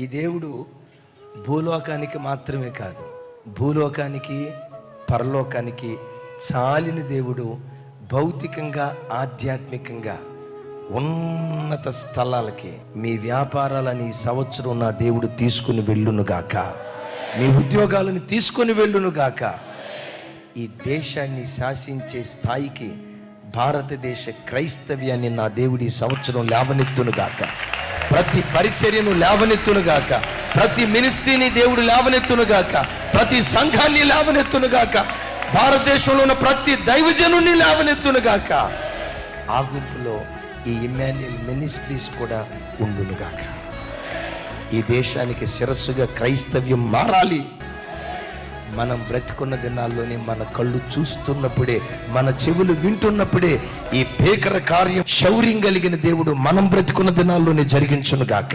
ఈ దేవుడు భూలోకానికి మాత్రమే కాదు, భూలోకానికి పరలోకానికి చాలిన దేవుడు. భౌతికంగా ఆధ్యాత్మికంగా ఉన్నత స్థలాలకి మీ వ్యాపారాలని ఈ సంవత్సరం నా దేవుడు తీసుకుని వెళ్ళునుగాక. మీ ఉద్యోగాలను తీసుకొని వెళ్ళునుగాక. ఈ దేశాన్ని శాసించే స్థాయికి భారతదేశ క్రైస్తవ్యాన్ని నా దేవుడి సంవత్సరం లేవనెత్తునుగాక. ప్రతి పరిచర్యను లేవనెత్తునుగాక. ప్రతి మినిస్ట్రీని దేవుడు లేవనెత్తునుగాక. ప్రతి సంఘాన్ని లేవనెత్తునుగాక. భారతదేశంలో ఉన్న ప్రతి దైవజనుని లేవనెత్తునుగాక. ఆ గుంపులో ఈ ఇమ్మాన్యుయల్ మినిస్ట్రీస్ కూడా ఉండునుగాక. ఈ దేశానికి శిరస్సుగా క్రైస్తవ్యం మారాలి. మనం బ్రతికున్న దినాల్లోనే మన కళ్ళు చూస్తున్నప్పుడే, మన చెవులు వింటున్నప్పుడే ఈ భీకర కార్యం శౌర్యం కలిగిన దేవుడు మనం బ్రతికున్న దినాల్లోనే జరిగించునుగాక.